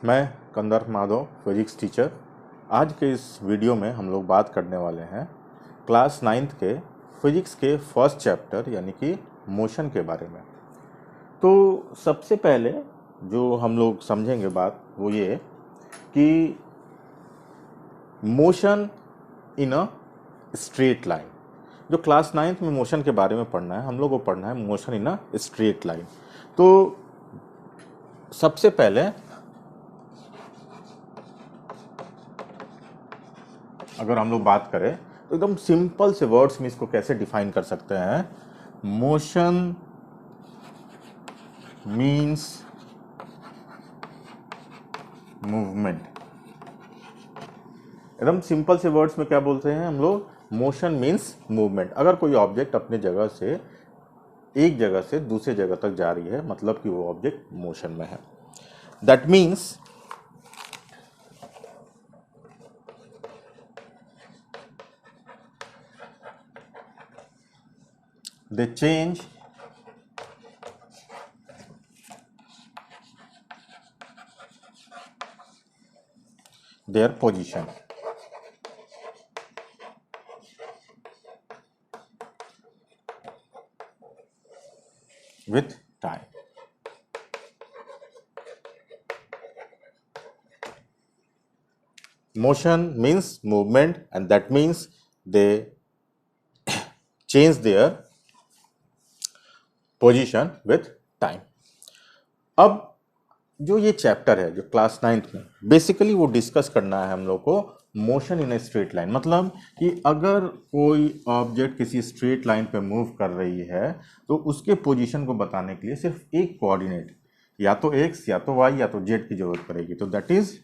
मैं कंदर्प Madhav physics teacher. आज के इस वीडियो में हम लोग बात करने वाले हैं क्लास 9th के फिजिक्स के फर्स्ट चैप्टर यानी कि मोशन के बारे में। तो सबसे पहले जो हम लोग समझेंगे बात वो ये कि motion in a straight line. जो क्लास 9th में मोशन के बारे में पढ़ना है, हम लोग को पढ़ना है motion in a straight line. तो सबसे पहले अगर हम लोग बात करें तो एकदम सिंपल से वर्ड्स में इसको कैसे डिफाइन कर सकते हैं। Motion means movement. एकदम सिंपल से वर्ड्स में क्या बोलते हैं हम लोग, मोशन मीन्स मूवमेंट। अगर कोई ऑब्जेक्ट अपने जगह से एक जगह से दूसरे जगह तक जा रही है मतलब कि वो ऑब्जेक्ट मोशन में है। That means they change their position with time. Motion means movement and that means they change their position with time. अब जो ये चैप्टर है जो क्लास 9th में बेसिकली वो डिस्कस करना है हम लोग को motion in a straight line. मतलब कि अगर कोई ऑब्जेक्ट किसी स्ट्रेट लाइन पे मूव कर रही है तो उसके पोजीशन को बताने के लिए सिर्फ एक कोऑर्डिनेट या तो एक्स या तो वाई या तो जेड की जरूरत पड़ेगी। तो दैट इज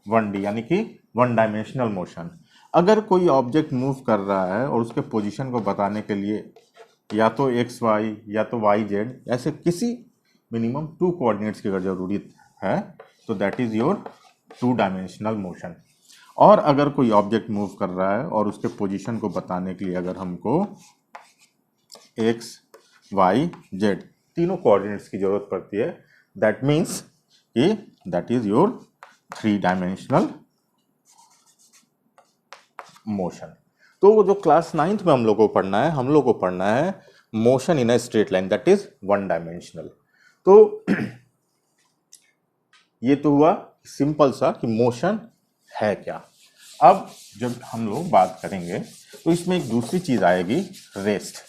1D यानी कि वन डायमेंशनल मोशन। अगर कोई ऑब्जेक्ट मूव कर रहा है और उसके पोजीशन को बताने के लिए या तो एक्स वाई या तो वाई जेड ऐसे किसी मिनिमम 2 कोऑर्डिनेट्स की अगर जरूरत है तो that is your 2 dimensional motion. और अगर कोई ऑब्जेक्ट मूव कर रहा है और उसके पोजीशन को बताने के लिए अगर हमको एक्स वाई जेड तीनों कोऑर्डिनेट्स की जरूरत पड़ती है दैट मीन्स कि that is your 3 dimensional motion. तो जो क्लास 9th में हम लोग को पढ़ना है, हम लोग को पढ़ना है motion in a straight line that is 1 dimensional. तो ये तो हुआ सिंपल सा कि मोशन है क्या। अब जब हम लोग बात करेंगे तो इसमें एक दूसरी चीज आएगी, रेस्ट।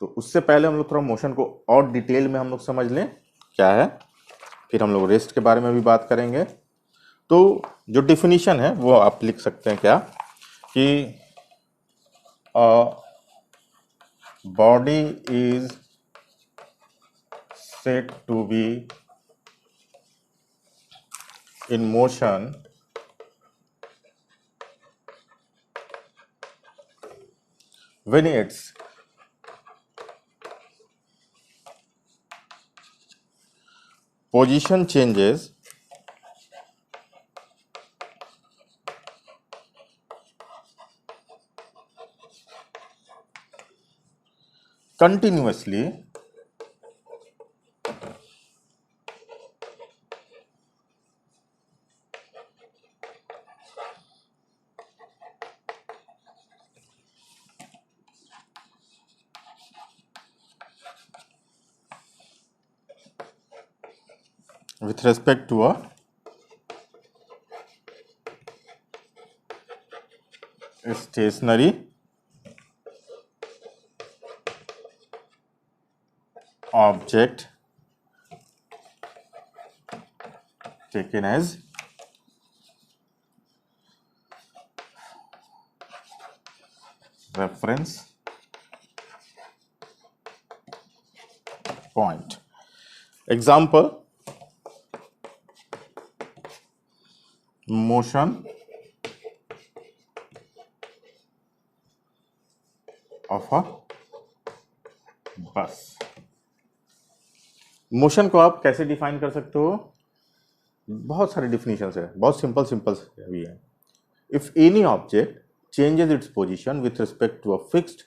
तो उससे पहले हम लोग थोड़ा मोशन को और डिटेल में हम लोग समझ लें क्या है, फिर हम लोग रेस्ट के बारे में भी बात करेंगे। तो जो डिफिनीशन है वो आप लिख सकते हैं क्या कि body is said to be in motion when its position changes continuously with respect to a stationary object taken as reference point. Example, motion of a bus। Motion को आप कैसे डिफाइन कर सकते हो, बहुत सारे डिफिनीशन है, बहुत सिंपल भी है। If any object changes its position with respect to a fixed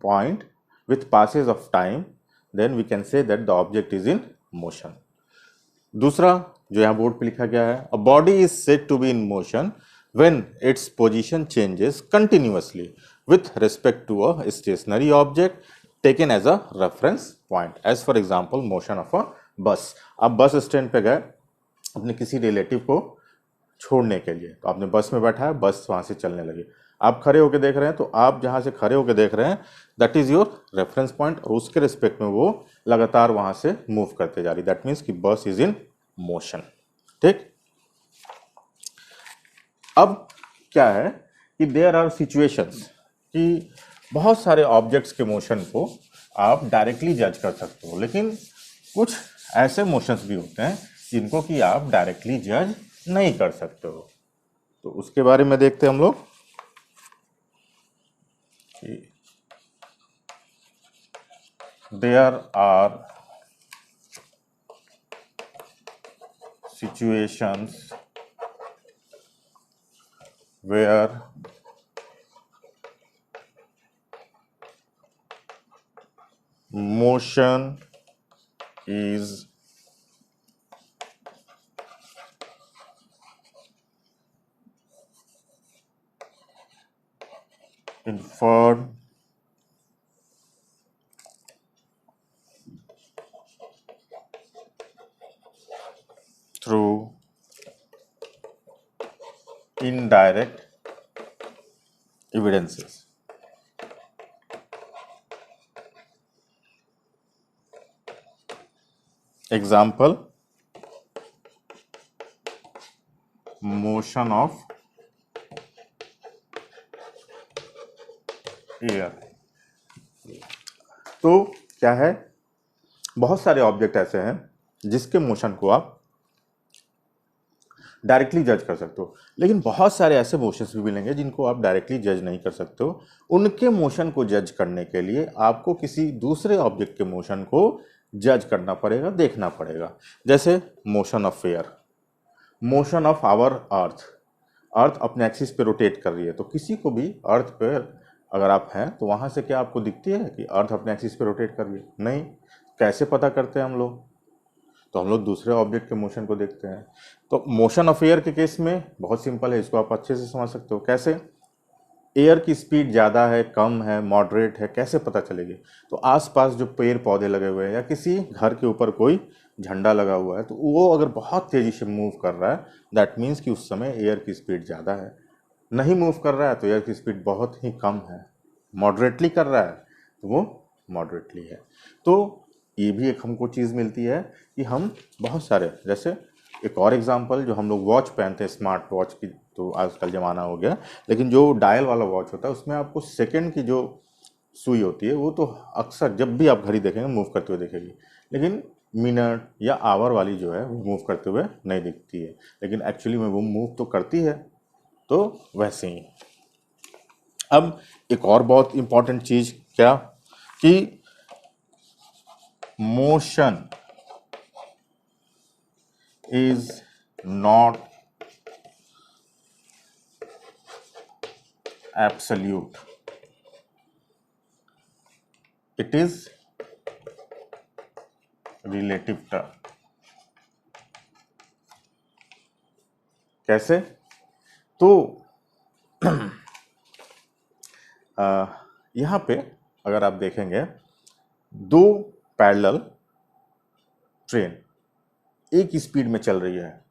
point with passes of time then we can say that the object is in motion। दूसरा जो यहाँ बोर्ड पे लिखा गया है, a body is said to be in motion when its position changes continuously with respect to a stationary object taken as a reference point, as for example motion of a bus. आप bus stand पे गए अपने किसी relative को छोड़ने के लिए, तो आपने बस में बैठा है, बस वहां से चलने लगी, आप खड़े होकर देख रहे हैं, तो आप जहां से खड़े होकर देख रहे हैं that is your reference point, और उसके रिस्पेक्ट में वो लगातार वहां से मूव करते जा रही, दैट मीन्स कि बस इज इन मोशन। ठीक। अब क्या है कि देयर आर सिचुएशंस कि बहुत सारे ऑब्जेक्ट्स के मोशन को आप डायरेक्टली जज कर सकते हो, लेकिन कुछ ऐसे मोशंस भी होते हैं जिनको कि आप डायरेक्टली जज नहीं कर सकते हो। तो उसके बारे में देखते हैं हम लोग कि there are situations where motion is inferred through indirect evidences. Example, motion of air। तो क्या है, बहुत सारे ऑब्जेक्ट ऐसे हैं जिसके मोशन को आप डायरेक्टली जज कर सकते हो, लेकिन बहुत सारे ऐसे मोशंस भी मिलेंगे जिनको आप डायरेक्टली जज नहीं कर सकते हो। उनके मोशन को जज करने के लिए आपको किसी दूसरे ऑब्जेक्ट के मोशन को जज करना पड़ेगा, देखना पड़ेगा। जैसे motion of air, motion of our earth, earth अपने एक्सिस पे रोटेट कर रही है, तो किसी को भी अर्थ पे अगर आप हैं तो वहाँ से क्या आपको दिखती है कि अर्थ अपने एक्सिस पे रोटेट कर रही है? नहीं। कैसे पता करते हैं हम लोग? तो हम लोग दूसरे ऑब्जेक्ट के मोशन को देखते हैं। तो मोशन ऑफ एयर के केस में बहुत सिंपल है, इसको आप अच्छे से समझ सकते हो। कैसे? एयर की स्पीड ज़्यादा है, कम है, मॉडरेट है, कैसे पता चलेगी? तो आसपास जो पेड़ पौधे लगे हुए हैं या किसी घर के ऊपर कोई झंडा लगा हुआ है, तो वो अगर बहुत तेज़ी से मूव कर रहा है दैट मीन्स कि उस समय एयर की स्पीड ज़्यादा है। नहीं मूव कर रहा है तो एयर की स्पीड बहुत ही कम है। मॉडरेटली कर रहा है तो वो मॉडरेटली है। तो ये भी एक हमको चीज़ मिलती है कि हम बहुत सारे, जैसे एक और एग्जांपल, जो हम लोग वॉच पहनते हैं, स्मार्ट वॉच की तो आजकल ज़माना हो गया, लेकिन जो डायल वाला वॉच होता है उसमें आपको सेकंड की जो सुई होती है वो तो अक्सर जब भी आप घड़ी देखेंगे मूव करते हुए दिखेगी, लेकिन मिनट या आवर वाली जो है वो मूव करते हुए नहीं दिखती है, लेकिन एक्चुअली में वो मूव तो करती है। तो वैसे ही अब एक और बहुत इंपॉर्टेंट चीज़ क्या कि motion is not absolute, it is relative term। कैसे? तो यहाँ पे अगर आप देखेंगे दो पैरेलल ट्रेन एक स्पीड में चल रही है,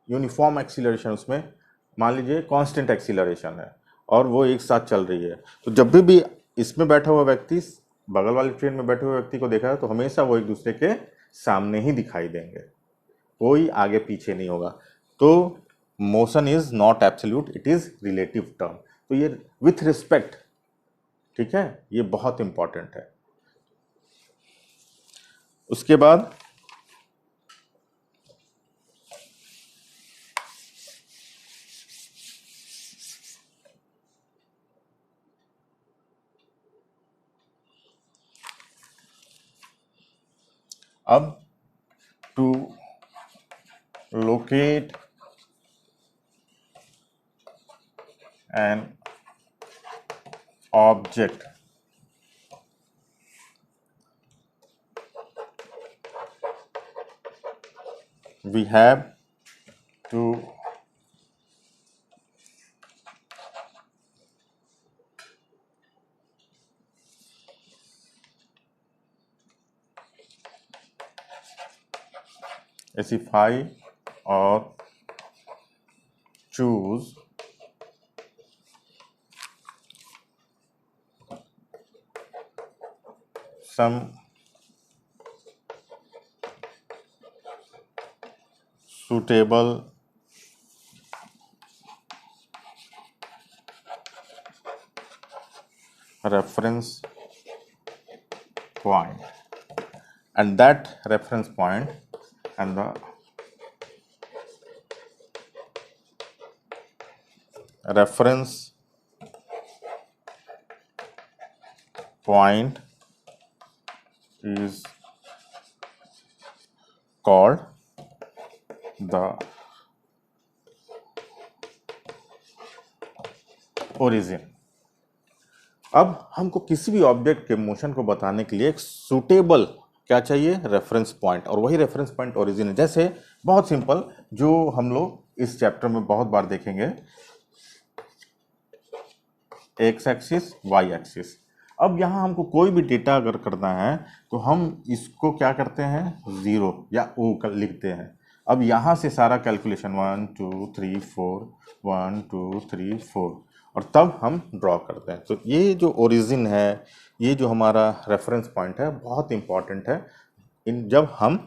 यूनिफॉर्म एक्सीलरेशन उसमें, मान लीजिए कांस्टेंट एक्सीलरेशन है, और वो एक साथ चल रही है, तो जब भी इसमें बैठा हुआ व्यक्ति बगल वाली ट्रेन में बैठे हुए व्यक्ति को देखा है तो हमेशा वो एक दूसरे के सामने ही दिखाई देंगे, कोई आगे पीछे नहीं होगा। तो motion is not absolute, it is relative term. तो ये विथ रिस्पेक्ट, ठीक है, ये बहुत इंपॉर्टेंट है। उसके बाद अब to locate an object we have to specify or choose some suitable reference point, and that reference point and the reference point is called the origin. अब हमको किसी भी ऑब्जेक्ट के मोशन को बताने के लिए एक सूटेबल क्या चाहिए, रेफरेंस पॉइंट, और वही रेफरेंस पॉइंट ओरिजिन है। जैसे बहुत सिंपल, जो हम लोग इस चैप्टर में बहुत बार देखेंगे, एक्स एक्सिस वाई एक्सिस। अब यहाँ हमको कोई भी डेटा अगर करना है तो हम इसको क्या करते हैं, ज़ीरो या ओ लिखते हैं। अब यहाँ से सारा कैलकुलेशन 1 2 3 4 1 2 3 4 और तब हम ड्रॉ करते हैं। तो ये जो ओरिजिन है, ये जो हमारा रेफरेंस पॉइंट है, बहुत इंपॉर्टेंट है इन जब हम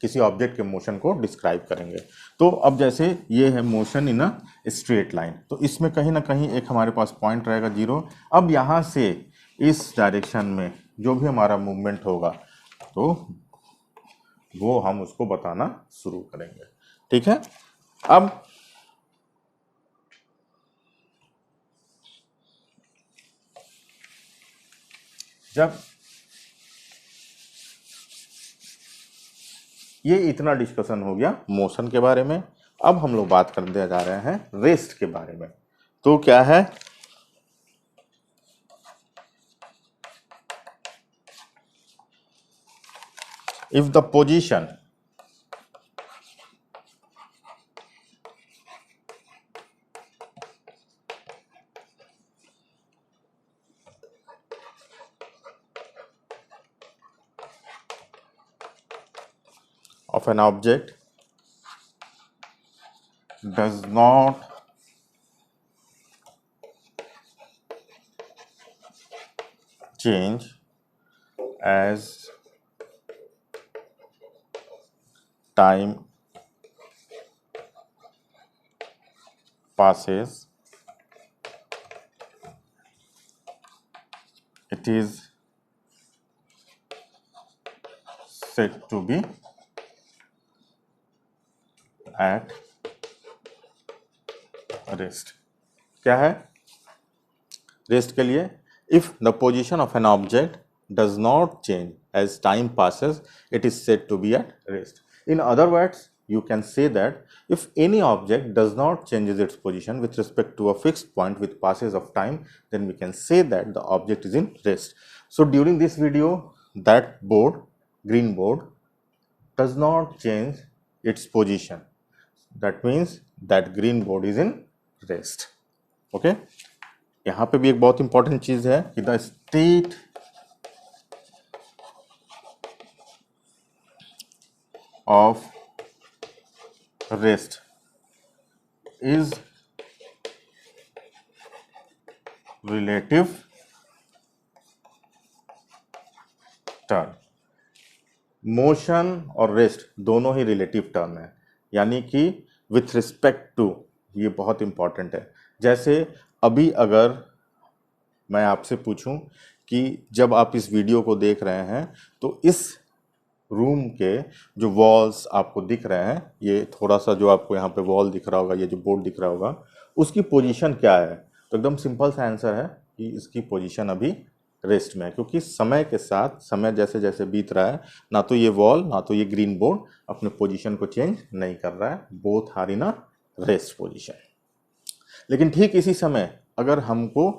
किसी ऑब्जेक्ट के मोशन को डिस्क्राइब करेंगे। तो अब जैसे ये है motion in a straight line, तो इसमें कहीं ना कहीं एक हमारे पास पॉइंट रहेगा 0। अब यहाँ से इस डायरेक्शन में जो भी हमारा मूवमेंट होगा तो वो हम उसको बताना शुरू करेंगे। ठीक है। अब जब ये इतना डिस्कशन हो गया मोशन के बारे में, अब हम लोग बात करने जा रहे हैं रेस्ट के बारे में। तो क्या है, if the position of an object does not change as time passes, it is said to be at rest। क्या है रेस्ट के लिए, if the position of an object does not change as time passes, it is said to be at rest. In other words, you can say that if any object does not changes its position with respect to a fixed point with passes of time, then we can say that the object is in rest. So during this video, that board, green board, does not change its position. That means that green board is in rest. Okay? यहाँ पे भी एक बहुत important चीज है कि the state of rest is relative term. Motion और rest दोनों ही रिलेटिव टर्म है, यानी कि विथ रिस्पेक्ट टू, ये बहुत इंपॉर्टेंट है। जैसे अभी अगर मैं आपसे पूछूं कि जब आप इस वीडियो को देख रहे हैं तो इस रूम के जो वॉल्स आपको दिख रहे हैं, ये थोड़ा सा जो आपको यहाँ पे वॉल दिख रहा होगा, ये जो बोर्ड दिख रहा होगा, उसकी पोजीशन क्या है? तो एकदम सिंपल सा आंसर है कि इसकी पोजीशन अभी रेस्ट में है, क्योंकि समय के साथ, समय जैसे जैसे बीत रहा है, ना तो ये वॉल ना तो ये ग्रीन बोर्ड अपने पोजीशन को चेंज नहीं कर रहा है, both are in a rest position. लेकिन ठीक इसी समय अगर हमको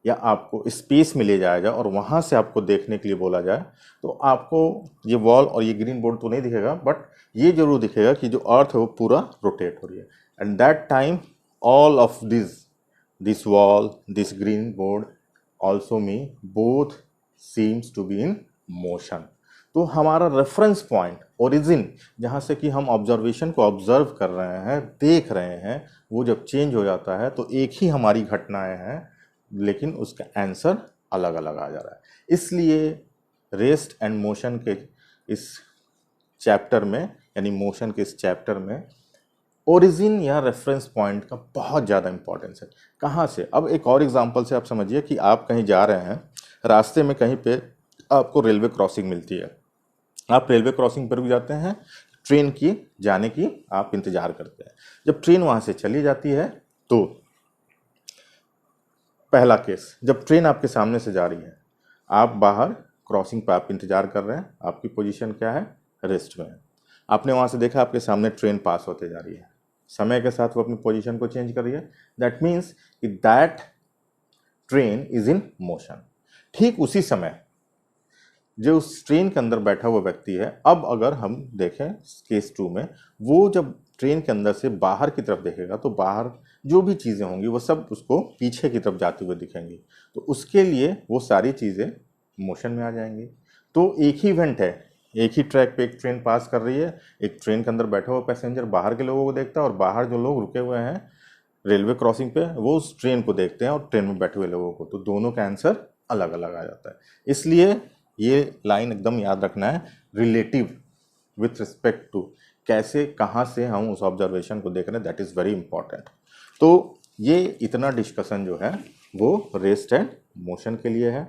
या आपको स्पेस में ले जाया जाए और वहाँ से आपको देखने के लिए बोला जाए, तो आपको ये वॉल और ये ग्रीन बोर्ड तो नहीं दिखेगा, बट ये जरूर दिखेगा कि जो अर्थ है वो पूरा रोटेट हो रही है। And that time all of this wall, this green board also me both seems to be in motion. तो हमारा रेफरेंस पॉइंट, ओरिजिन, जहाँ से कि हम ऑब्जर्वेशन को ऑब्जर्व कर रहे हैं, देख रहे हैं, वो जब चेंज हो जाता है तो एक ही हमारी घटनाएं हैं, लेकिन उसका आंसर अलग अलग आ जा रहा है। इसलिए रेस्ट एंड मोशन के इस चैप्टर में, यानी मोशन के इस चैप्टर में ओरिजिन या रेफरेंस पॉइंट का बहुत ज़्यादा इंपॉर्टेंस है। कहाँ से? अब एक और एग्जांपल से आप समझिए कि आप कहीं जा रहे हैं, रास्ते में कहीं पे आपको रेलवे क्रॉसिंग मिलती है, आप रेलवे क्रॉसिंग पर भी जाते हैं, ट्रेन की जाने की आप इंतज़ार करते हैं। जब ट्रेन वहाँ से चली जाती है तो पहला केस, जब ट्रेन आपके सामने से जा रही है, आप बाहर क्रॉसिंग पर आप इंतज़ार कर रहे हैं, आपकी पोजीशन क्या है? रेस्ट में है। आपने वहाँ से देखा आपके सामने ट्रेन पास होते जा रही है, समय के साथ वो अपनी पोजीशन को चेंज कर रही है, दैट मीन्स कि that train is in motion. ठीक उसी समय जो उस ट्रेन के अंदर बैठा हुआ व्यक्ति है, अब अगर हम देखें केस 2 में, वो जब ट्रेन के अंदर से बाहर की तरफ देखेगा तो बाहर जो भी चीज़ें होंगी वो सब उसको पीछे की तरफ जाते हुए दिखेंगी, तो उसके लिए वो सारी चीज़ें मोशन में आ जाएंगी। तो एक ही इवेंट है, एक ही ट्रैक पे एक ट्रेन पास कर रही है, एक ट्रेन के अंदर बैठा हुआ पैसेंजर बाहर के लोगों को देखता है और बाहर जो लोग रुके हुए हैं रेलवे क्रॉसिंग पे वो उस ट्रेन को देखते हैं और ट्रेन में बैठे हुए लोगों को, तो दोनों का आंसर अलग अलग आ जाता है। इसलिए ये लाइन एकदम याद रखना है, रिलेटिव विथ रिस्पेक्ट टू, कैसे कहाँ से हम उस ऑब्जर्वेशन को देख रहे हैं, दैट इज़ वेरी इंपॉर्टेंट। तो ये इतना डिस्कशन जो है वो रेस्ट एंड मोशन के लिए है।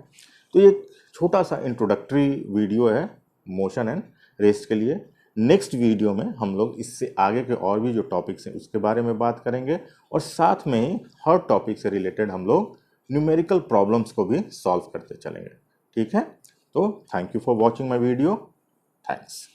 तो ये छोटा सा इंट्रोडक्टरी वीडियो है मोशन एंड रेस्ट के लिए। नेक्स्ट वीडियो में हम लोग इससे आगे के और भी जो टॉपिक्स हैं उसके बारे में बात करेंगे, और साथ में ही हर टॉपिक से रिलेटेड हम लोग न्यूमेरिकल प्रॉब्लम्स को भी सॉल्व करते चलेंगे। ठीक है, तो thank you for watching my video, thanks.